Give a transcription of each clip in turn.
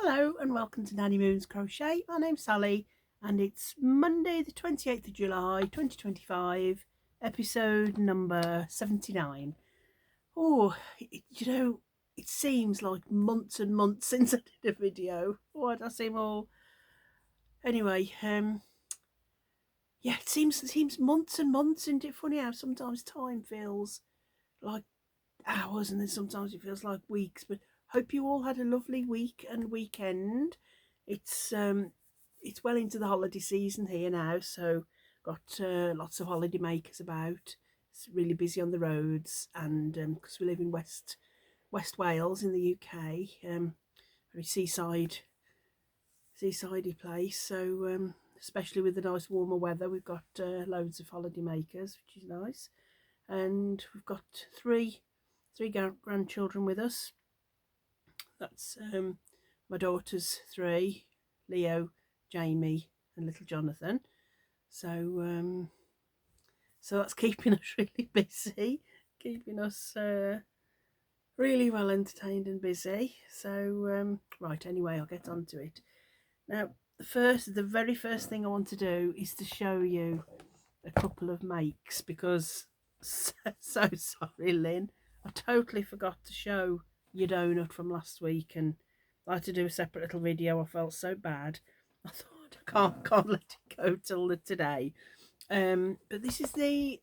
Hello and welcome to Nanny Moon's Crochet. My name's Sally and it's Monday the 28th of July 2025, episode number 79. Oh, it seems like months and months since I did a video. Why do I seem all... Anyway, yeah, it seems months and months, isn't it funny how sometimes time feels like hours and then sometimes it feels like weeks, but hope you all had a lovely week and weekend. It's well into the holiday season here now, so got lots of holiday makers about. It's really busy on the roads, and because we live in West Wales in the UK, very seasidey place, so especially with the nice warmer weather, we've got loads of holiday makers, which is nice. And we've got three grandchildren with us. That's my daughter's three, Leo, Jamie and little Jonathan. So that's keeping us really busy, keeping us really well entertained and busy. So right, anyway, I'll get on to it. Now the very first thing I want to do is to show you a couple of makes, because so sorry, Lynn, I totally forgot to show your donut from last week, and I had to do a separate little video. I felt so bad. I thought I can't let it go till today. But this is the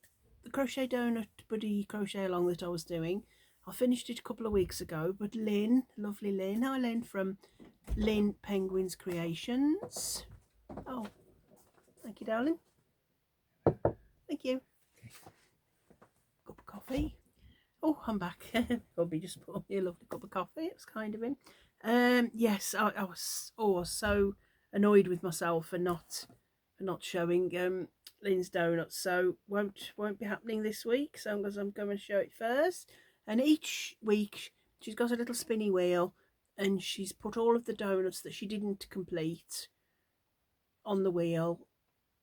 crochet donut buddy crochet along that I was doing. I finished it a couple of weeks ago, but Lynn, lovely Lynn, hi Lynn from Lynn Penguins Creations. Oh, thank you, darling. Thank you. Cup of coffee. Oh, I'm back. Bobby just put me a lovely cup of coffee. It was kind of him. Yes, I was so annoyed with myself for not showing Lynn's donuts. So won't be happening this week. So I'm going to show it first. And each week she's got a little spinny wheel, and she's put all of the donuts that she didn't complete on the wheel,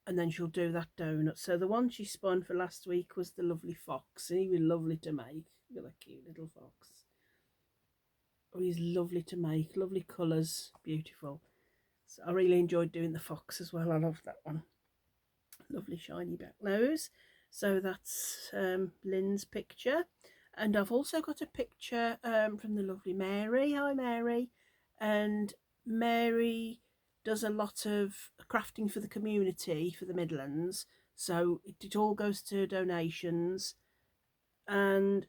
and then she'll do that donut. So the one she spun for last week was the lovely fox, and he was lovely to make. Look at that cute little fox. Oh, he's lovely to make, lovely colours, beautiful. So I really enjoyed doing the fox as well. I love that one. Lovely shiny back nose. So that's Lynn's picture. And I've also got a picture from the lovely Mary. Hi Mary. And Mary does a lot of crafting for the community for the Midlands, so it all goes to donations. And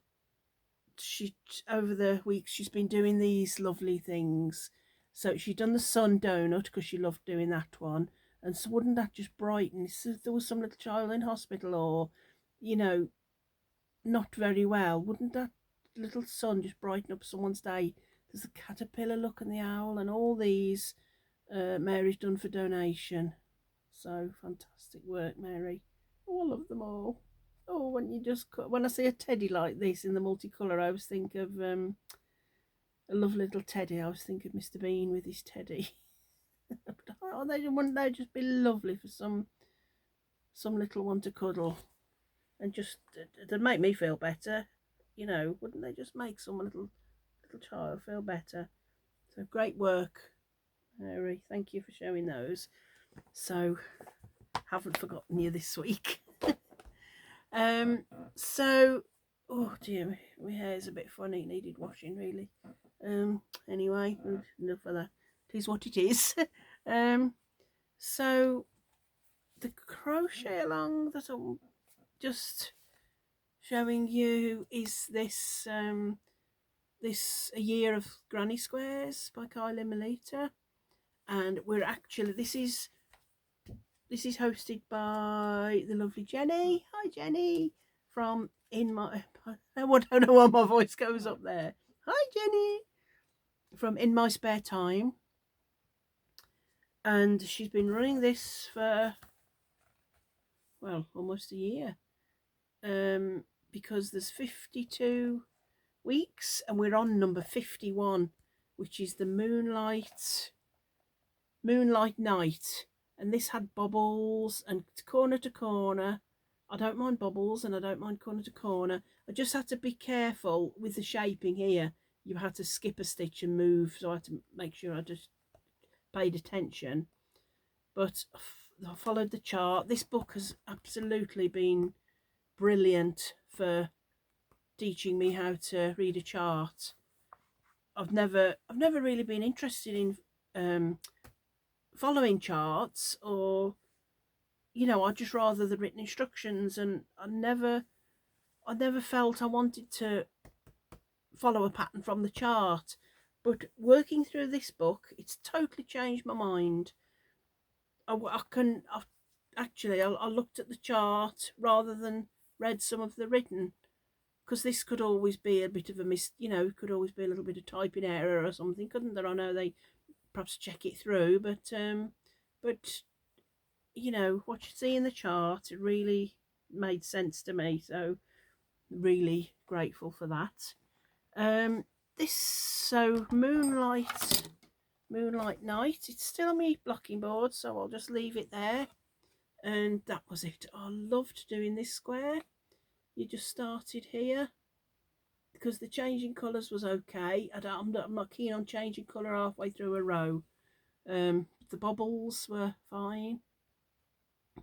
she, over the weeks, she's been doing these lovely things. So she's done the sun donut because she loved doing that one, and so wouldn't that just brighten if there was some little child in hospital, or not very well, wouldn't that little sun just brighten up someone's day? There's the caterpillar, look, and the owl, and all these Mary's done for donation. So fantastic work, Mary. Oh, I love them all. Oh, when I see a teddy like this in the multicolour, I always think of a lovely little teddy. I always think of Mr. Bean with his teddy. Wouldn't they just be lovely for some little one to cuddle, and just to make me feel better? Wouldn't they just make some little child feel better? So great work, Mary. Thank you for showing those. So haven't forgotten you this week. So, oh dear, my hair's a bit funny, it needed washing really. Anyway, enough of that. It is what it is. So the crochet along that I'm just showing you is this A Year of Granny Squares by Kylie Melita, and this is hosted by the lovely Jenni. Hi Jenni from I don't know why my voice goes up there. Hi Jenni from In My Spare Time, and she's been running this for almost a year, because there's 52 weeks and we're on number 51, which is the Moonlight Night. And this had bubbles and corner to corner. I don't mind bubbles and I don't mind corner to corner. I just had to be careful with the shaping here. you had to skip a stitch and move, so I had to make sure I just paid attention. But I followed the chart. This book has absolutely been brilliant for teaching me how to read a chart. I've never really been interested in following charts, or I just rather the written instructions, and I never felt I wanted to follow a pattern from the chart. But working through this book, it's totally changed my mind. I looked at the chart rather than read some of the written, because this could always be a bit of a could always be a little bit of typing error or something, couldn't there? I know they perhaps check it through, but what you see in the chart, it really made sense to me, so really grateful for that. Moonlight Night, it's still on my blocking board, so I'll just leave it there. And that was it. I loved doing this square. You just started here because the changing colours was okay. I'm not keen on changing colour halfway through a row. The bubbles were fine,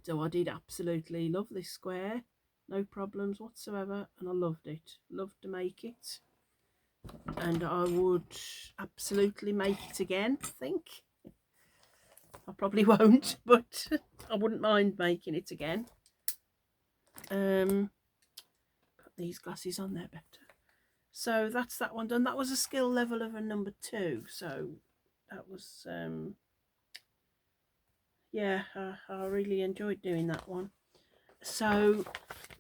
so I did absolutely love this square. No problems whatsoever, and I loved it. Loved to make it, and I would absolutely make it again. I think I probably won't, but I wouldn't mind making it again. Put these glasses on there better. So that's that one done. That was a skill level of a number 2. So that was yeah, I really enjoyed doing that one. So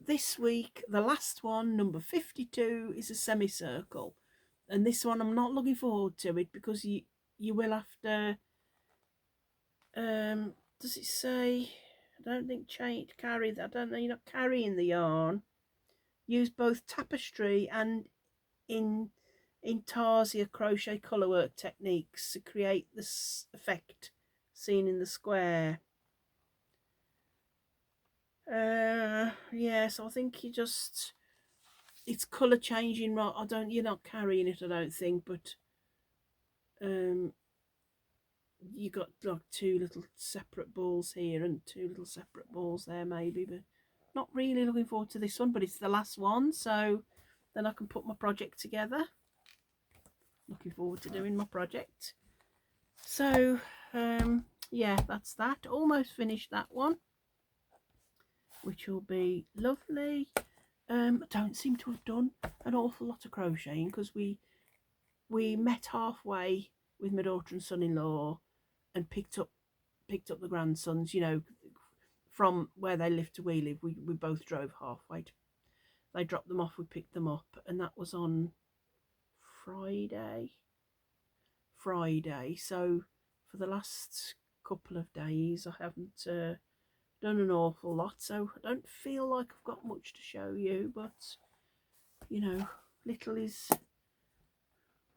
this week, the last one, number 52, is a semicircle, and this one I'm not looking forward to it, because you will have to does it say, I don't think carry that, I don't know, you're not carrying the yarn. Use both tapestry and intarsia crochet colourwork techniques to create this effect seen in the square. Yeah, so I think it's colour changing, right? You're not carrying it, I don't think, but you got like 2 little separate balls here and 2 little separate balls there maybe, but not really looking forward to this one. But it's the last one, so then I can put my project together. Looking forward to doing my project. So yeah, that's that. Almost finished that one, which will be lovely. I don't seem to have done an awful lot of crocheting, because we met halfway with my daughter and son-in-law and picked up the grandsons, from where they live to we live. We both drove halfway. They dropped them off, we picked them up, and that was on Friday. So for the last couple of days I haven't done an awful lot, so I don't feel like I've got much to show you, but little is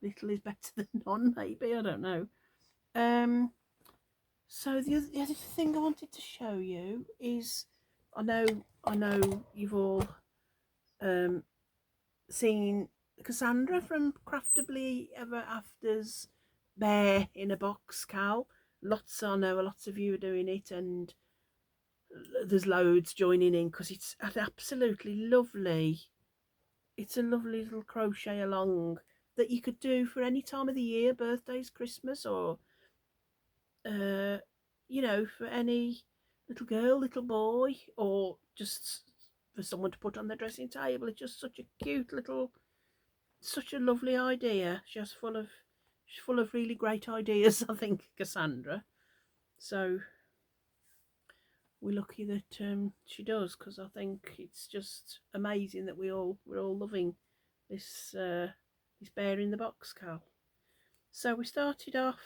better than none, maybe, I don't know. So the other thing I wanted to show you is, I know you've all seen Cassandra from Craftably Ever After's Bear in a Box cowl. I know lots of you are doing it, and there's loads joining in, because it's absolutely lovely. It's a lovely little crochet along that you could do for any time of the year, birthdays, Christmas, or for any little girl, little boy, or just for someone to put on their dressing table. It's just such a cute little, such a lovely idea. She's full of really great ideas, I think, Cassandra. So we're lucky that she does, because I think it's just amazing that we're all loving this bear in the box cowl. So we started off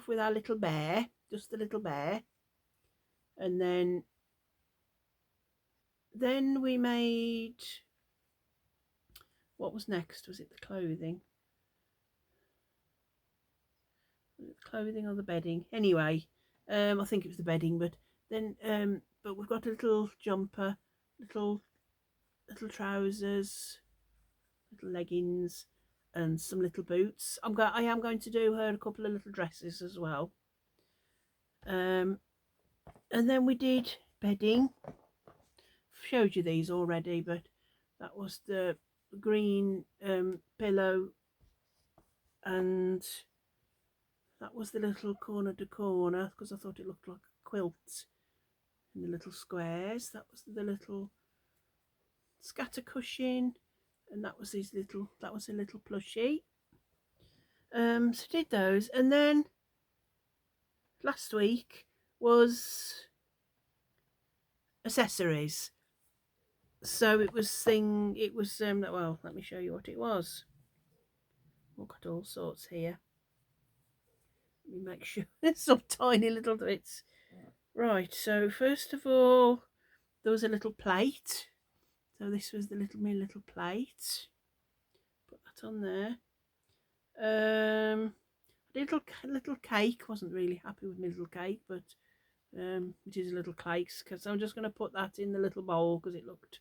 with our little bear, just the little bear, and then we made, what was next? Was it the clothing? Was it the clothing or the bedding? Anyway, I think it was the bedding, but then but we've got a little jumper, little trousers, little leggings and some little boots. I am going to do her a couple of little dresses as well. And then we did bedding. Showed you these already, but that was the green pillow, and that was the little corner to corner because I thought it looked like a quilt in the little squares. That was the little scatter cushion, and that was a little plushie. So did those, and then last week was accessories. So it was well, let me show you what it was. We've got all sorts here. Let me make sure there's some tiny little bits. Right, so first of all, there was a little plate. So this was my little plate. Put that on there. Little cake. Wasn't really happy with my little cake, but it is a little cake, because I'm just going to put that in the little bowl because it looked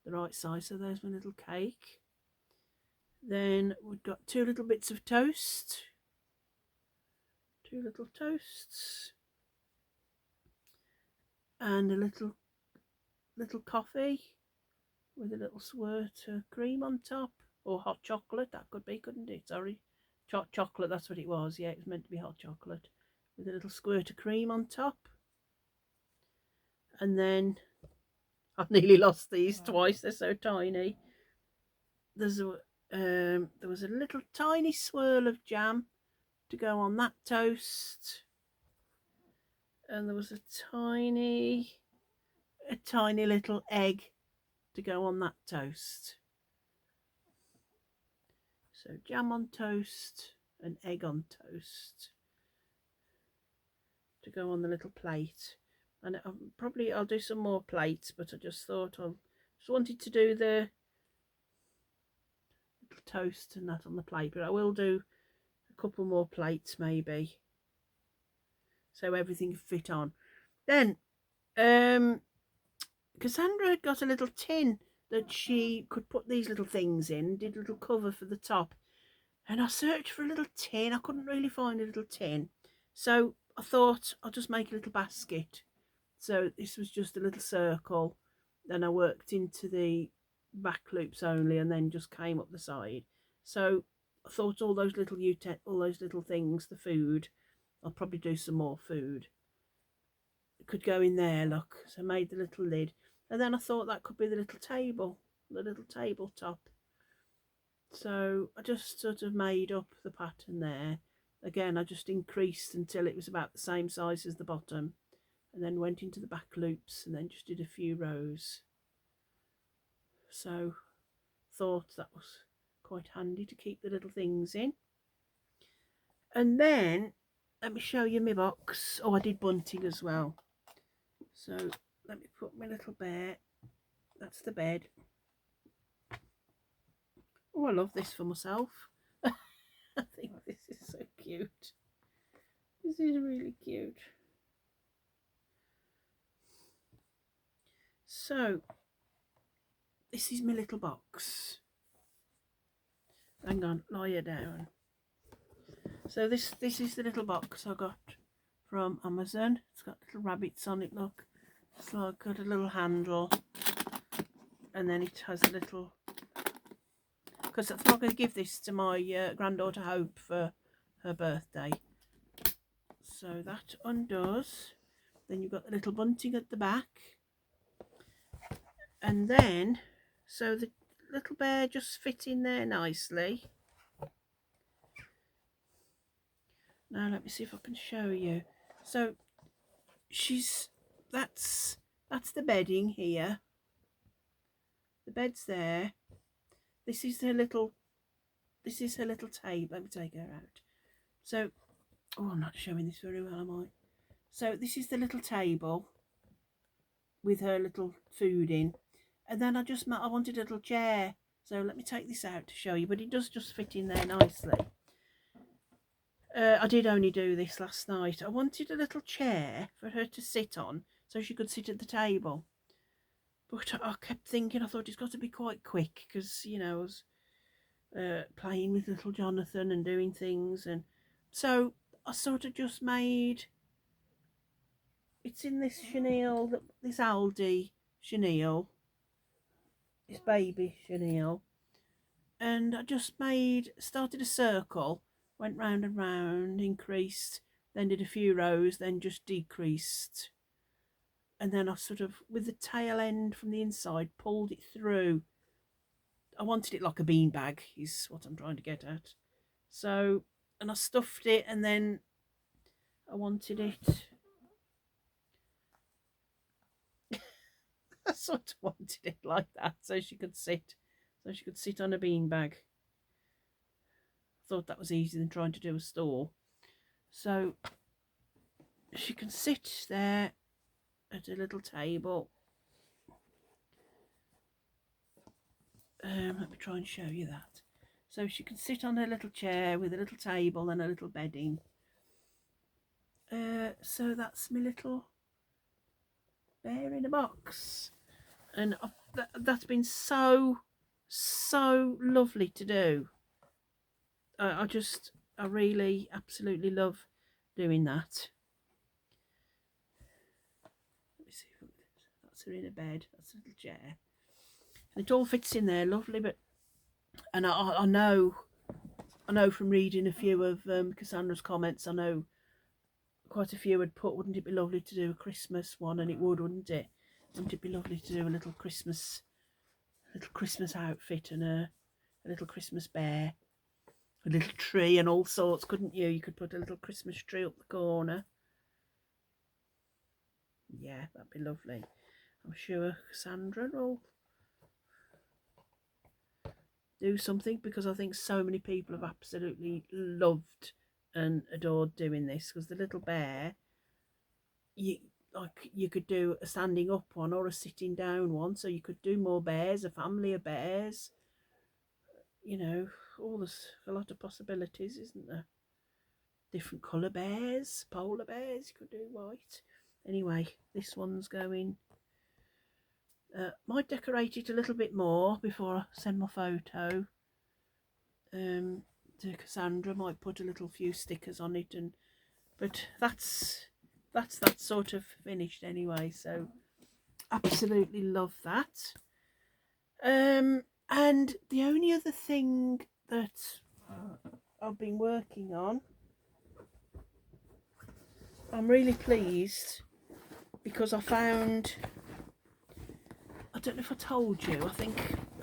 the right size. So there's my little cake. Then we've got two little bits of toast. Two little toasts. And a little coffee with a little squirt of cream on top, or hot chocolate. That could be, couldn't it? Sorry, chocolate. That's what it was. Yeah, it was meant to be hot chocolate with a little squirt of cream on top. And then I've nearly lost these twice. They're so tiny. There was a little tiny swirl of jam to go on that toast, and there was a tiny little egg to go on that toast. So jam on toast and egg on toast to go on the little plate. And I'll do some more plates, but I just thought just wanted to do the little toast and that on the plate, but I will do a couple more plates maybe, so everything fit on. Then Cassandra had got a little tin that she could put these little things in, did a little cover for the top, and I searched for a little tin. I couldn't really find a little tin, so I thought I'll just make a little basket. So this was just a little circle, then I worked into the back loops only, and then just came up the side. So I thought all those little things, the food, I'll probably do some more food. It could go in there, look. So I made the little lid, and then I thought that could be the little table, the little tabletop. So I just sort of made up the pattern there. Again, I just increased until it was about the same size as the bottom, and then went into the back loops, and then just did a few rows. So thought that was quite handy to keep the little things in. And then let me show you my box. Oh, I did bunting as well. So let me put my little bear. That's the bed. Oh, I love this for myself. I think this is so cute. This is really cute. So this is my little box. Hang on, lie you down. So this is the little box I got from Amazon. It's got little rabbits on it, look. So I've got a little handle, and then it has a little, because I'm not going to give this to my granddaughter Hope for her birthday. So that undoes. Then you've got the little bunting at the back, and then so the little bear just fit in there nicely. Now let me see if I can show you. So that's the bedding here. The bed's there. This is her little table. Let me take her out. So, oh, I'm not showing this very well, am I? So this is the little table with her little food in, and then I wanted a little chair. So let me take this out to show you, but it does just fit in there nicely. I did only do this last night. I wanted a little chair for her to sit on so she could sit at the table. But I kept thinking, I thought it's got to be quite quick because, you know, playing with little Jonathan and doing things. And so I sort of just made, it's in this chenille, this Aldi chenille, this baby chenille, and I just started a circle, went round and round, increased, then did a few rows, then just decreased, and then I sort of, with the tail end from the inside, pulled it through. I wanted it like a beanbag, is what I'm trying to get at. So, and I stuffed it, and then I wanted it, I sort of wanted it like that, so she could sit on a beanbag. I thought that was easier than trying to do a store. So she can sit there at a little table. Let me try and show you that. So she can sit on a little chair with a little table and a little bedding. So that's my little bear in a box, and that's been so lovely to do. I really absolutely love doing that. Let me see if that's her in a bed. That's a little chair, and it all fits in there lovely. But and I know from reading a few of Cassandra's comments, I know quite a few had put, wouldn't it be lovely to do a Christmas one? And it would, wouldn't it? Wouldn't it be lovely to do a little Christmas outfit and a little Christmas bear, a little tree and all sorts, couldn't you? You could put a little Christmas tree up the corner. Yeah, that'd be lovely. I'm sure Cassandra will do something, because I think so many people have absolutely loved and adored doing this, because the little bear, you could do a standing up one or a sitting down one, so you could do more bears, a family of bears, you know. There's a lot of possibilities, isn't there? Different colour bears, polar bears, you could do white. Anyway, this one's going, might decorate it a little bit more before I send my photo to Cassandra. Might put a little few stickers on it, but that's sort of finished anyway, so absolutely love that. And the only other thing that I've been working on, I'm really pleased, because I found, I don't know if I told you,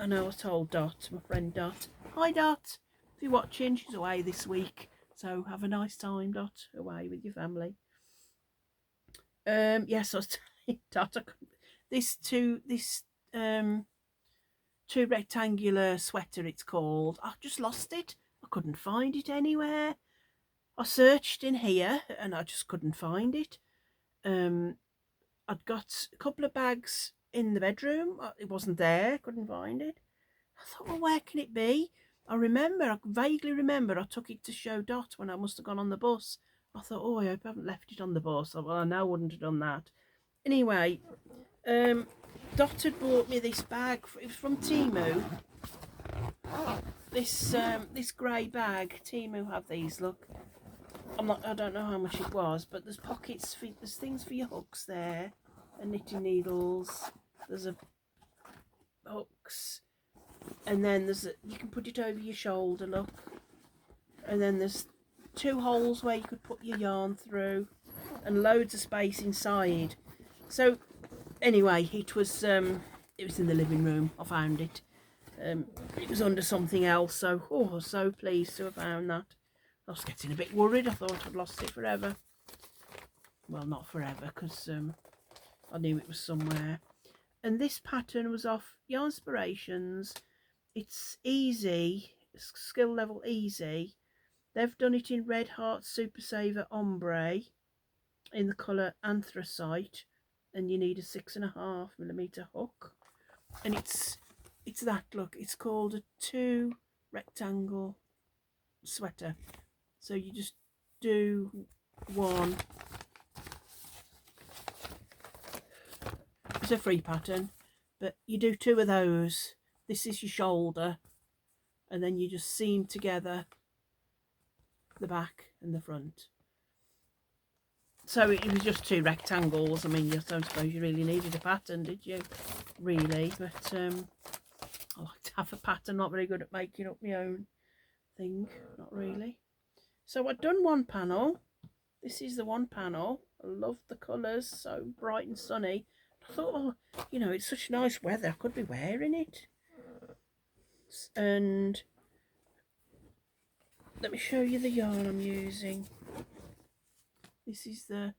I know I told Dot, my friend Dot. Hi Dot, if you're watching, she's away this week, so have a nice time, Dot, away with your family. Yes, I was telling Dot, this two rectangular sweater, it's called, I just lost it. I couldn't find it anywhere. I searched in here and I just couldn't find it. I'd got a couple of bags in the bedroom, it wasn't there, couldn't find it. I thought, well, where can it be? I vaguely remember I took it to show Dot when I must have gone on the bus. I thought, oh, I hope I haven't left it on the bus. Well, I now wouldn't have done that. Anyway, Dot had bought me this bag. It was from Temu. This grey bag. Temu have these. Look, I don't know how much it was, but there's pockets there's things for your hooks there, and knitting needles. There's hooks, and then you can put it over your shoulder. Look, and then there's 2 holes where you could put your yarn through, and loads of space inside. So anyway, it was in the living room. I found it. It was under something else, so I was so pleased to have found that. I was getting a bit worried. I thought I'd lost it forever. Well, not forever, because I knew it was somewhere. And this pattern was off Yarnspirations. It's easy, skill level easy. They've done it in Red Heart Super Saver Ombre in the colour Anthracite, and you need a 6.5mm hook. And it's that, look, it's called a 2 rectangle sweater. So you just do one. It's a free pattern, but you do 2 of those. This is your shoulder, and then you just seam together the back and the front. So it was just 2 rectangles. I mean, I don't suppose you really needed a pattern, did you? Really, but I like to have a pattern. Not very good at making up my own thing, not really. So I've done one panel. This is the one panel. I love the colours, so bright and sunny. I thought, well, you know, it's such nice weather, I could be wearing it. And let me show you the yarn I'm using. This is the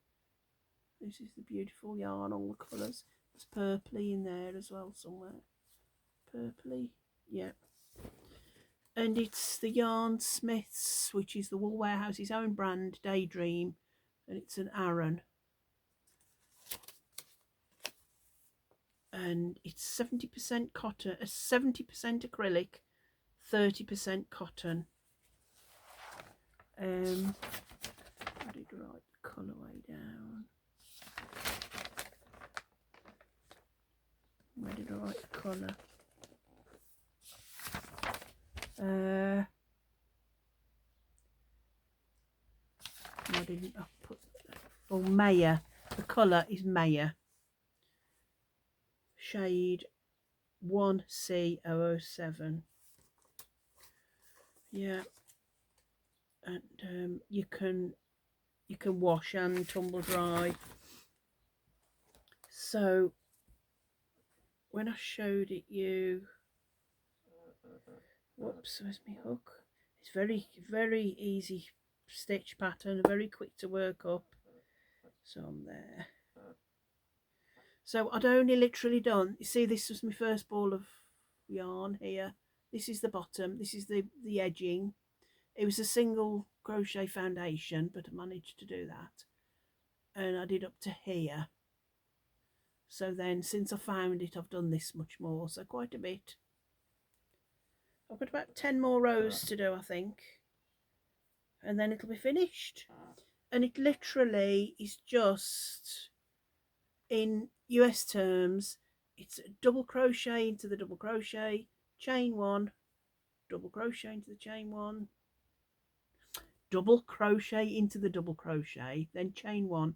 beautiful yarn, all the colours. There's purpley in there as well somewhere. Purpley, yeah. And it's the Yarn Smiths, which is the Wool Warehouse's own brand, Daydream, and it's an Aran. And it's 70% cotton, 70% acrylic, 30% cotton. I did write the colourway down. Where did I write the colour? I didn't. I put for Maya. The colour is Maya. Shade 1C007. Yeah, and you can wash and tumble dry. So when I showed it you, whoops, where's my hook? It's very easy stitch pattern, very quick to work up. So I'm there. So I'd only literally done, you see, this was my first ball of yarn here. This is the bottom, this is the edging. It was a single crochet foundation, but I managed to do that. And I did up to here. So then since I found it, I've done this much more, so quite a bit. I've got about 10 more rows to do, I think, and then it'll be finished. And it literally is just, in US terms, it's a double crochet into the double crochet, chain 1, double crochet into the chain 1, double crochet into the double crochet, then chain 1,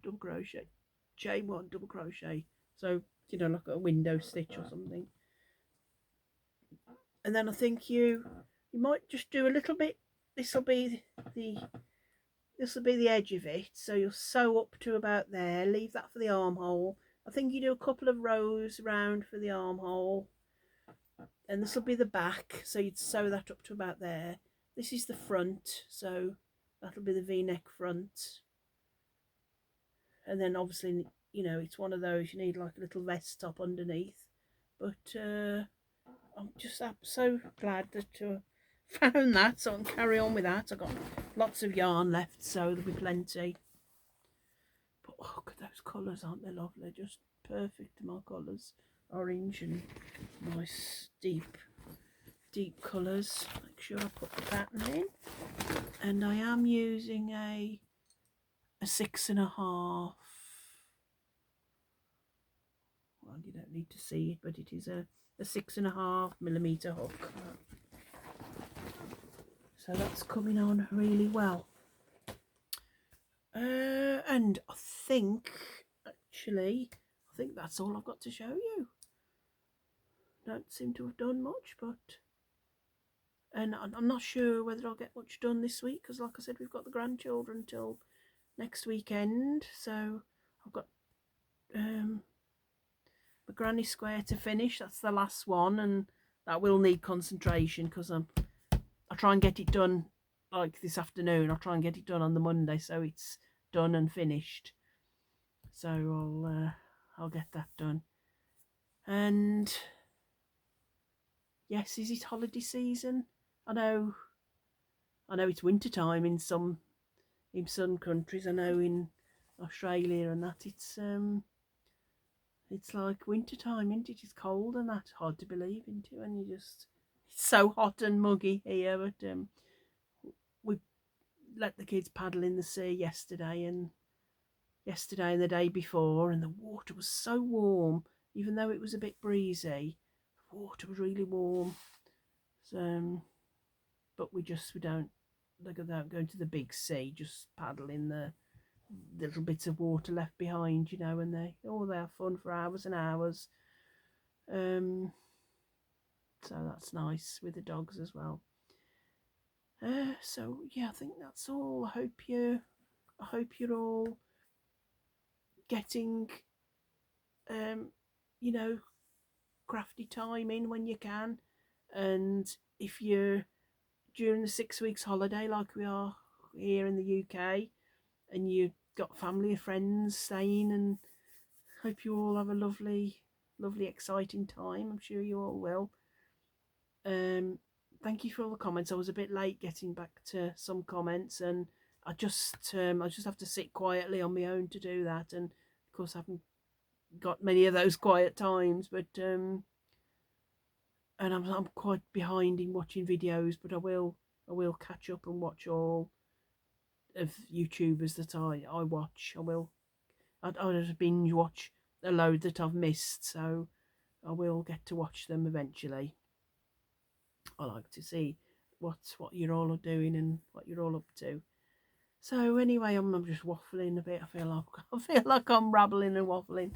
double crochet, chain 1, double crochet. So, you know, like a window stitch or something. And then I think you might just do a little bit. This will be the edge of it, so you'll sew up to about there, leave that for the armhole. I think you do a couple of rows round for the armhole, and this will be the back, so you'd sew that up to about there. This is the front, so that'll be the V-neck front. And then obviously, you know, it's one of those, you need like a little vest top underneath. But I'm just so glad that found that, so I can carry on with that. I've got lots of yarn left, so there'll be plenty. But oh, look at those colours, aren't they lovely? Just perfect, my colours. Orange and nice deep colours. Make sure I put the pattern in. And I am using a 6.5. Well, you don't need to see it, but it is a 6.5mm hook. So that's coming on really well. And I think that's all I've got to show you. Don't seem to have done much, but and I'm not sure whether I'll get much done this week, because like I said, we've got the grandchildren till next weekend. So I've got the granny square to finish. That's the last one, and that will need concentration, because I'll try and get it done like this afternoon. I'll try and get it done on the Monday, so it's done and finished. So I'll get that done. And yes, is it holiday season? I know it's winter time in some countries. I know in Australia and that it's like winter time, isn't it? It's cold and that's hard to believe into, and it's so hot and muggy here. But we let the kids paddle in the sea yesterday and the day before, and the water was so warm, even though it was a bit breezy. The water was really warm, But we don't without going to the big sea, just paddle in the little bits of water left behind, and they have fun for hours and hours. So that's nice with the dogs as well. So yeah, I think that's all. I hope you're all getting um, you know, crafty time in when you can, and if you're during the 6 weeks holiday like we are here in the UK, and you've got family and friends staying, and hope you all have a lovely, lovely, exciting time. I'm sure you all will. Thank you for all the comments. I was a bit late getting back to some comments, and I just have to sit quietly on my own to do that. And of course, I haven't got many of those quiet times, but and I'm quite behind in watching videos, but I will catch up and watch all of YouTubers that I watch. I'll just binge watch a load that I've missed, so I will get to watch them eventually. I like to see what you're all doing and what you're all up to. So anyway, I'm just waffling a bit. I feel like I'm rabbling and waffling,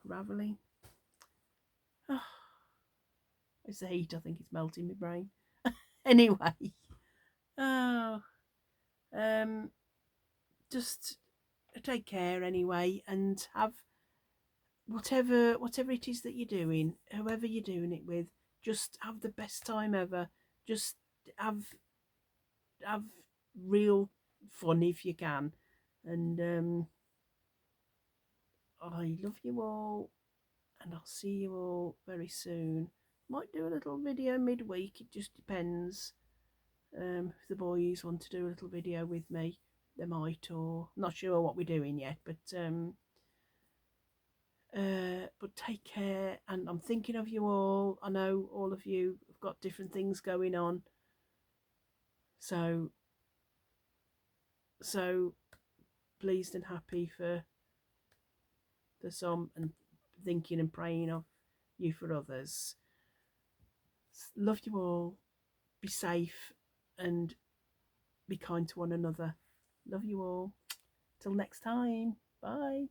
raveling. Oh, it's the heat. I think it's melting my brain. Anyway, oh, um, just take care anyway, and have whatever it is that you're doing, whoever you're doing it with, just have the best time ever. Just have have real fun if you can. And I love you all, and I'll see you all very soon. Might do a little video midweek, it just depends. If the boys want to do a little video with me, they might, or not sure what we're doing yet, but take care, and I'm thinking of you all. I know all of you have got different things going on, so pleased and happy for some, and thinking and praying of you for others. Love you all. Be safe and be kind to one another. Love you all. Till next time. Bye.